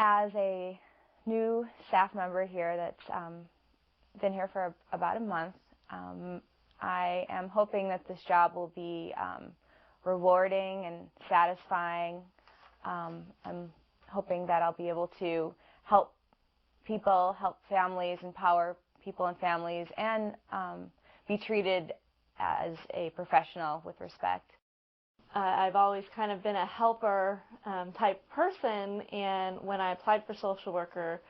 As a new staff member here that's been here for about a month, I am hoping that this job will be rewarding and satisfying. I'm hoping that I'll be able to help people, help families, empower people and families, and be treated as a professional with respect. I've always kind of been a helper type person, and when I applied for social worker,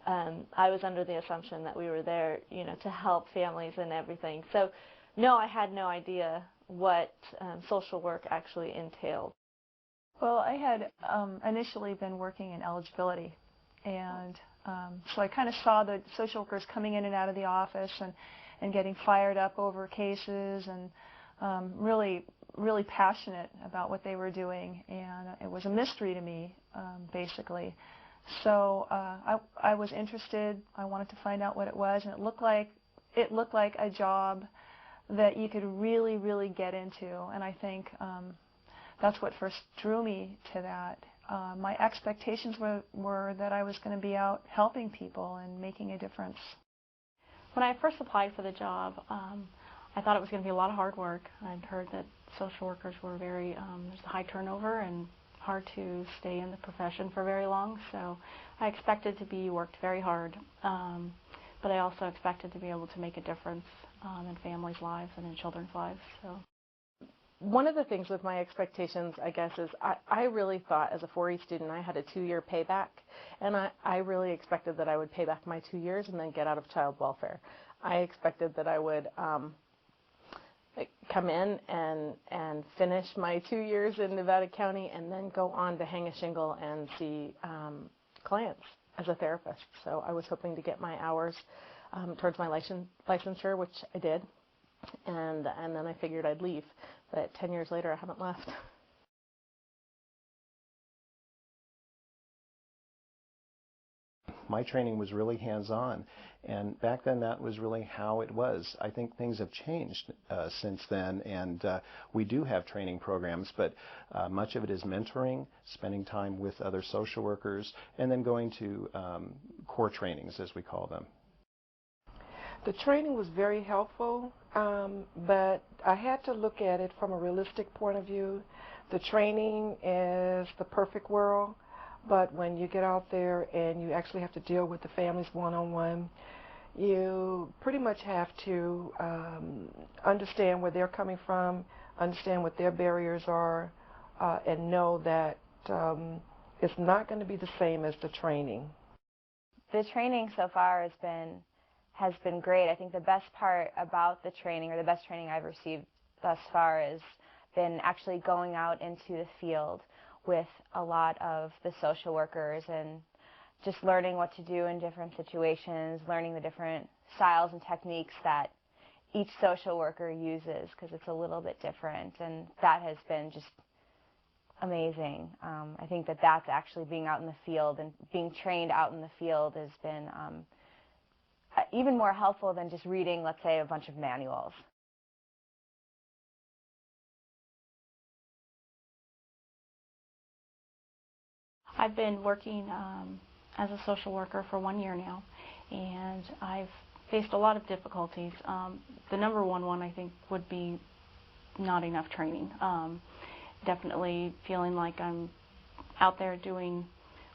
I was under the assumption that we were there, to help families and everything. So, no, I had no idea what social work actually entailed. Well, I had initially been working in eligibility, and so I kind of saw the social workers coming in and out of the office and getting fired up over cases and really passionate about what they were doing, and it was a mystery to me, basically. So I was interested. I wanted to find out what it was, and it looked like a job that you could really get into, and I think that's what first drew me to that. My expectations were that I was going to be out helping people and making a difference. When I first applied for the job, I thought it was going to be a lot of hard work. I'd heard that social workers were there's a high turnover and hard to stay in the profession for very long, so I expected to be worked very hard, but I also expected to be able to make a difference in families' lives and in children's lives. So. One of the things with my expectations, I guess, is I really thought as a 4E student I had a 2-year payback, and I really expected that I would pay back my 2 years and then get out of child welfare. I expected that I would come in and finish my 2 years in Nevada County and then go on to hang a shingle and see clients as a therapist. So I was hoping to get my hours towards my licensure, which I did, and then I figured I'd leave. But 10 years later, I haven't left. My training was really hands-on, and back then that was really how it was. I think things have changed since then, and we do have training programs, but much of it is mentoring, spending time with other social workers, and then going to core trainings, as we call them. The training was very helpful, but I had to look at it from a realistic point of view. The training is the perfect world, but when you get out there and you actually have to deal with the families one-on-one, you pretty much have to understand where they're coming from, understand what their barriers are, and know that it's not going to be the same as the training. The training so far has been great. I think the best part about the training, or the best training I've received thus far, has been actually going out into the field with a lot of the social workers and just learning what to do in different situations, learning the different styles and techniques that each social worker uses, because it's a little bit different, and that has been just amazing. I think that's actually being out in the field and being trained out in the field has been even more helpful than just reading, let's say, a bunch of manuals. I've been working as a social worker for 1 year now, and I've faced a lot of difficulties. The number one I think would be not enough training. Definitely feeling like I'm out there doing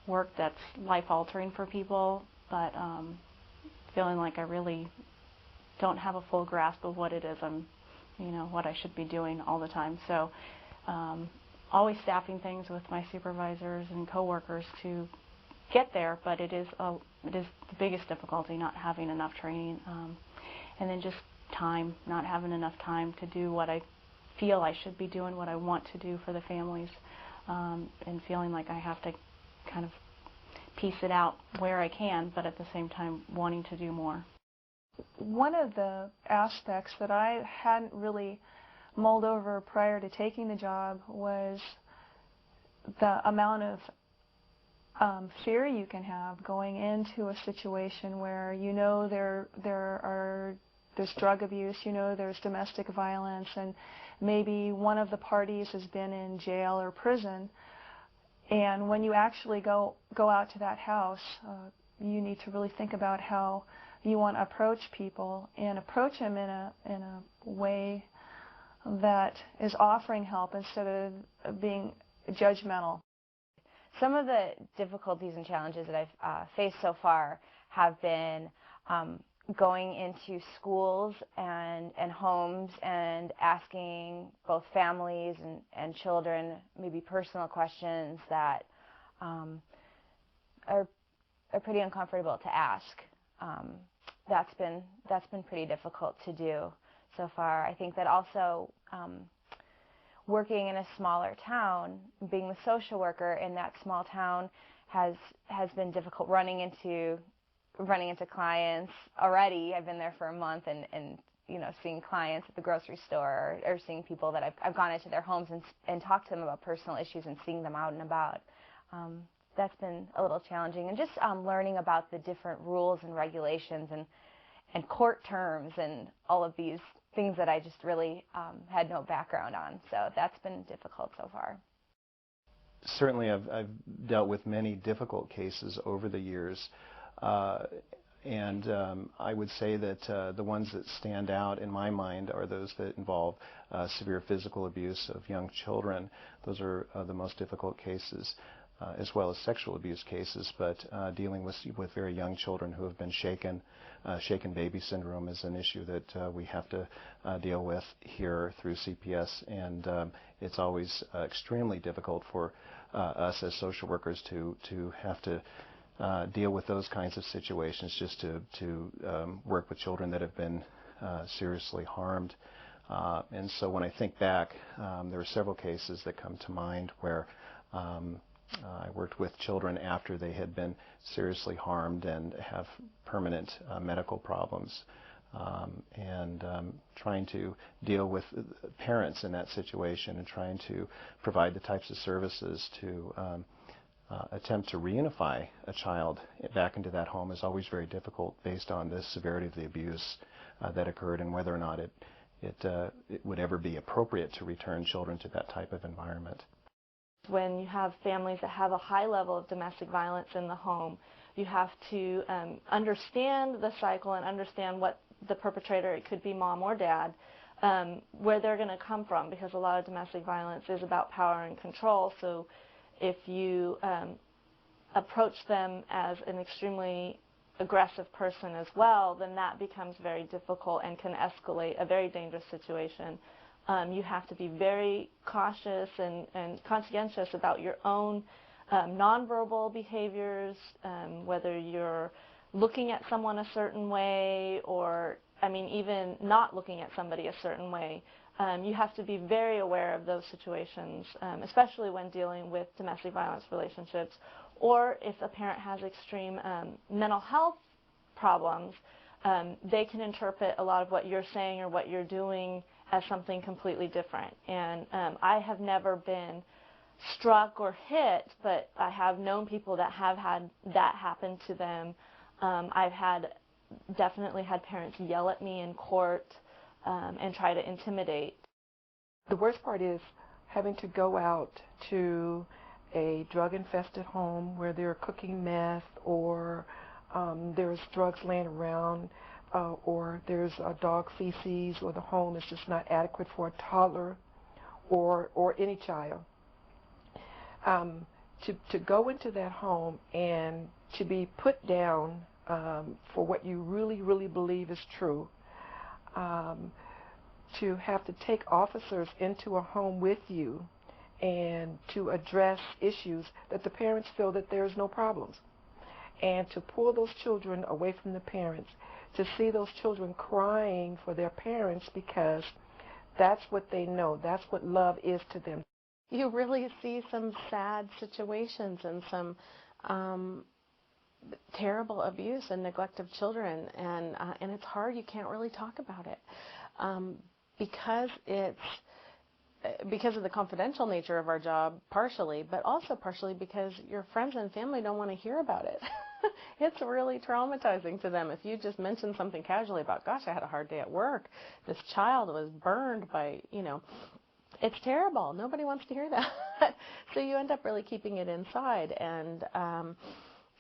work that's life-altering for people, but feeling like I really don't have a full grasp of what it is what I should be doing all the time. So always staffing things with my supervisors and coworkers to get there, but it is the biggest difficulty, not having enough training, and then just time, not having enough time to do what I feel I should be doing, what I want to do for the families, and feeling like I have to kind of piece it out where I can, but at the same time wanting to do more. One of the aspects that I hadn't really mulled over prior to taking the job was the amount of fear you can have going into a situation where there's drug abuse, there's domestic violence, and maybe one of the parties has been in jail or prison, And when you actually go out to that house, you need to really think about how you want to approach people and approach them in a way that is offering help instead of being judgmental. Some of the difficulties and challenges that I've faced so far have been going into schools and homes and asking both families and children maybe personal questions that are pretty uncomfortable to ask. That's been pretty difficult to do so far. I think that also working in a smaller town, being the social worker in that small town has been difficult. Running into clients already. I've been there for a month, and you know, seeing clients at the grocery store or seeing people that I've gone into their homes and talked to them about personal issues and seeing them out and about. That's been a little challenging, and just learning about the different rules and regulations and court terms and all of these things that I just really had no background on. So that's been difficult so far. Certainly I've dealt with many difficult cases over the years, and I would say that the ones that stand out in my mind are those that involve severe physical abuse of young children. Those are the most difficult cases, as well as sexual abuse cases, but dealing with very young children who have been shaken. Shaken baby syndrome is an issue that we have to deal with here through CPS, and it's always extremely difficult for us as social workers to have to deal with those kinds of situations, just to work with children that have been seriously harmed. And so when I think back, there are several cases that come to mind where I worked with children after they had been seriously harmed and have permanent medical problems, and trying to deal with parents in that situation and trying to provide the types of services to attempt to reunify a child back into that home is always very difficult based on the severity of the abuse that occurred and whether or not it would ever be appropriate to return children to that type of environment. When you have families that have a high level of domestic violence in the home, you have to understand the cycle and understand what the perpetrator, it could be mom or dad, where they're going to come from, because a lot of domestic violence is about power and control. So if you approach them as an extremely aggressive person as well, then that becomes very difficult and can escalate a very dangerous situation. You have to be very cautious and conscientious about your own nonverbal behaviors, whether you're looking at someone a certain way or, I mean, even not looking at somebody a certain way. You have to be very aware of those situations, especially when dealing with domestic violence relationships, or if a parent has extreme mental health problems, they can interpret a lot of what you're saying or what you're doing as something completely different. And I have never been struck or hit, but I have known people that have had that happen to them. I've definitely had parents yell at me in court and try to intimidate. The worst part is having to go out to a drug-infested home where they're cooking meth, or there's drugs laying around, or there's a dog feces, or the home is just not adequate for a toddler or any child. To go into that home and to be put down for what you really, really believe is true, to have to take officers into a home with you and to address issues that the parents feel that there's no problems, and to pull those children away from the parents, to see those children crying for their parents because that's what they know, that's what love is to them. You really see some sad situations and some terrible abuse and neglect of children, and it's hard. You can't really talk about it because of the confidential nature of our job, partially, but also partially because your friends and family don't want to hear about it. It's really traumatizing to them if you just mention something casually about, gosh, I had a hard day at work. This child was burned by, it's terrible. Nobody wants to hear that. So you end up really keeping it inside, and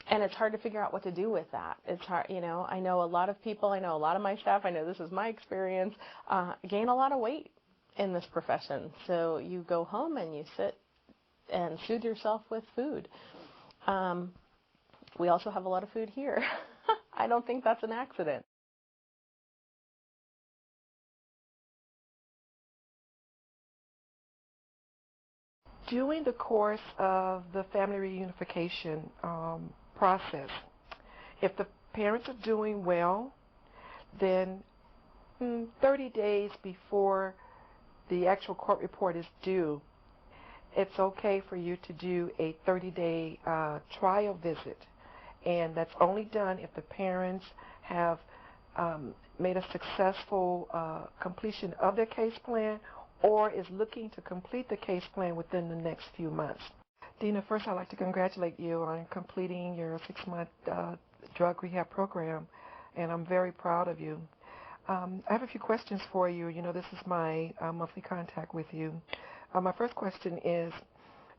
it's hard to figure out what to do with that. It's hard, you know. I know a lot of people. I know a lot of my staff. I know this is my experience. Gain a lot of weight in this profession. So you go home and you sit and soothe yourself with food. We also have a lot of food here. I don't think that's an accident. During the course of the family reunification process, if the parents are doing well, then 30 days before the actual court report is due, it's okay for you to do a 30-day trial visit. And that's only done if the parents have made a successful completion of their case plan or is looking to complete the case plan within the next few months. Dina, first I'd like to congratulate you on completing your 6-month drug rehab program, and I'm very proud of you. I have a few questions for you. You know, this is my monthly contact with you. My first question is,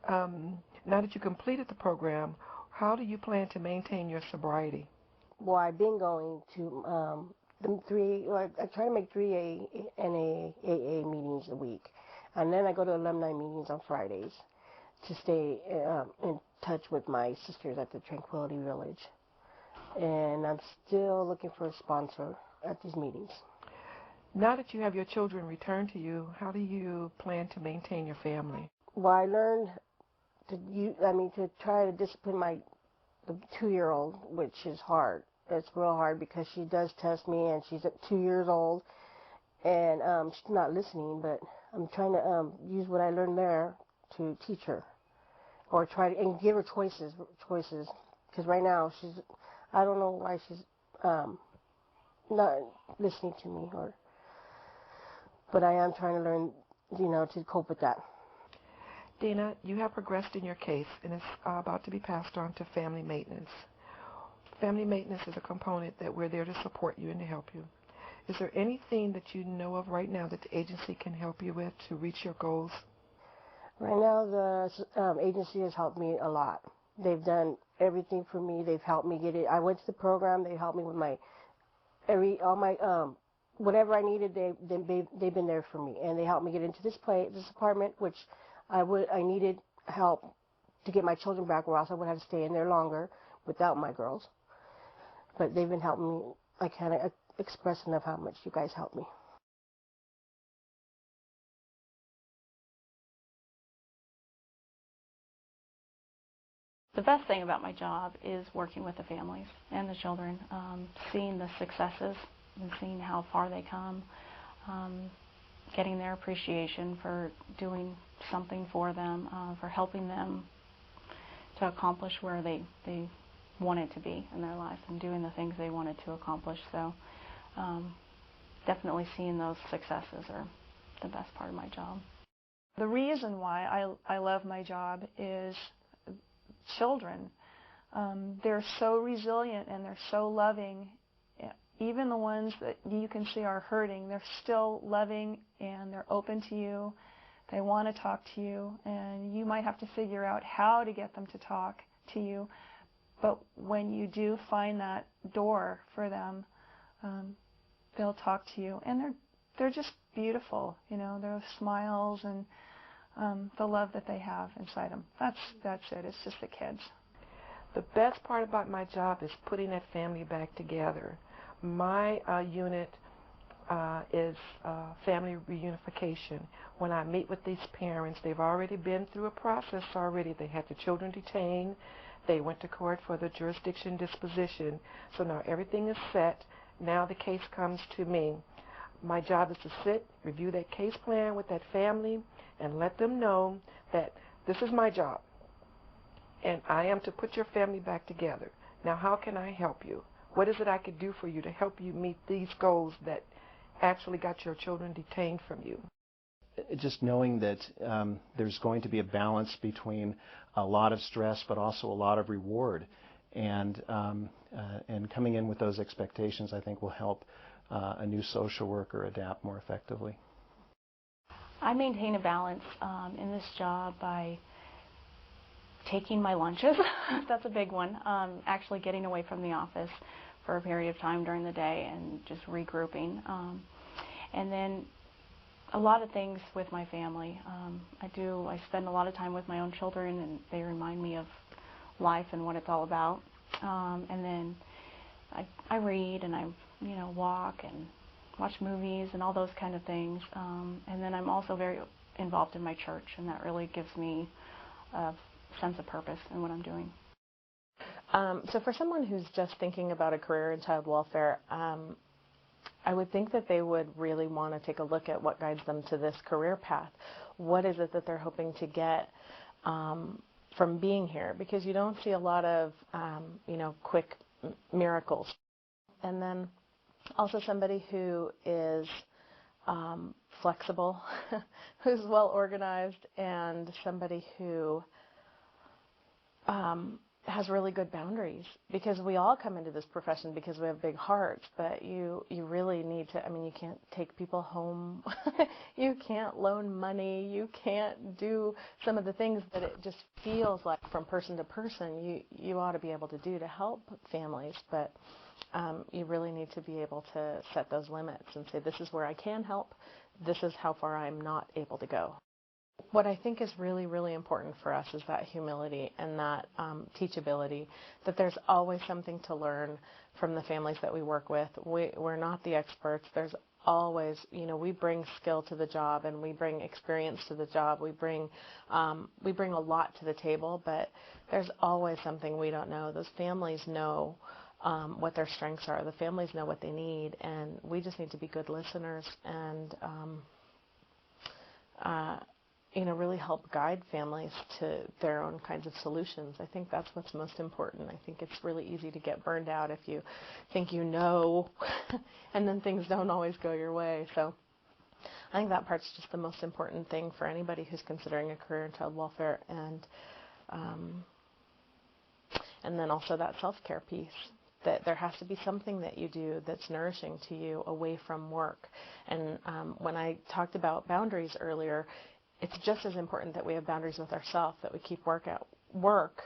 now that you completed the program, how do you plan to maintain your sobriety? Well, I've been going to I try to make 3 AA meetings a week. And then I go to alumni meetings on Fridays to stay in touch with my sisters at the Tranquility Village. And I'm still looking for a sponsor at these meetings. Now that you have your children return to you, how do you plan to maintain your family? Well, I learned to try to discipline the 2-year-old, which is hard. It's real hard because she does test me, and she's at 2 years old, and she's not listening, but I'm trying to use what I learned there to teach her, or try to and give her choices, because right now I don't know why she's not listening to me, but I am trying to learn, to cope with that. Dina, you have progressed in your case, and it's about to be passed on to family maintenance. Family maintenance is a component that we're there to support you and to help you. Is there anything that you know of right now that the agency can help you with to reach your goals? Right now, the agency has helped me a lot. They've done everything for me. They've helped me get it. I went to the program. They helped me with whatever I needed. They've been there for me, and they helped me get into this apartment, which I needed help to get my children back, or else I would have to stay in there longer without my girls. But they've been helping me. I can't express enough how much you guys helped me. The best thing about my job is working with the families and the children, seeing the successes and seeing how far they come, getting their appreciation for doing something for them, for helping them to accomplish where they wanted to be in their life and doing the things they wanted to accomplish. So definitely seeing those successes are the best part of my job. The reason why I love my job is children. They're so resilient and they're so loving. Even the ones that you can see are hurting, they're still loving and they're open to you. They want to talk to you, and you might have to figure out how to get them to talk to you. But when you do find that door for them, they'll talk to you, and they're just beautiful. Their smiles and the love that they have inside them. That's it. It's just the kids. The best part about my job is putting that family back together. My unit is family reunification. When I meet with these parents, they've already been through a process already. They had the children detained. They went to court for the jurisdiction disposition. So now everything is set. Now the case comes to me. My job is to sit, review that case plan with that family, and let them know that this is my job, and I am to put your family back together. Now, how can I help you? What is it I could do for you to help you meet these goals that actually got your children detained from you? Just knowing that there's going to be a balance between a lot of stress but also a lot of reward, and coming in with those expectations, I think, will help a new social worker adapt more effectively. I maintain a balance in this job by taking my lunches. That's a big one. Actually getting away from the office for a period of time during the day and just regrouping. And then a lot of things with my family. I spend a lot of time with my own children, and they remind me of life and what it's all about. And then I read, and I walk and watch movies and all those kind of things. And then I'm also very involved in my church, and that really gives me a sense of purpose in what I'm doing. So for someone who's just thinking about a career in child welfare, I would think that they would really want to take a look at what guides them to this career path. What is it that they're hoping to get from being here? Because you don't see a lot of, quick miracles. And then also somebody who is flexible, who's well organized, and somebody who has really good boundaries, because we all come into this profession because we have big hearts, but you really need to, you can't take people home, you can't loan money, you can't do some of the things that it just feels like from person to person you ought to be able to do to help families, but you really need to be able to set those limits and say, this is where I can help, this is how far I'm not able to go. What I think is really, really important for us is that humility and that teachability, that there's always something to learn from the families that we work with. We're not the experts. There's always, we bring skill to the job, and we bring experience to the job. We bring a lot to the table, but there's always something we don't know. Those families know what their strengths are. The families know what they need, and we just need to be good listeners and really help guide families to their own kinds of solutions. I think that's what's most important. I think it's really easy to get burned out if you think you know and then things don't always go your way. So I think that part's just the most important thing for anybody who's considering a career in child welfare, and then also that self-care piece, that there has to be something that you do that's nourishing to you away from work. And when I talked about boundaries earlier, it's just as important that we have boundaries with ourselves, that we keep work at work,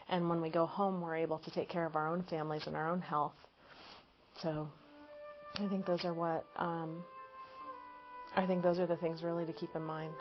and when we go home, we're able to take care of our own families and our own health. So I think those are the things really to keep in mind.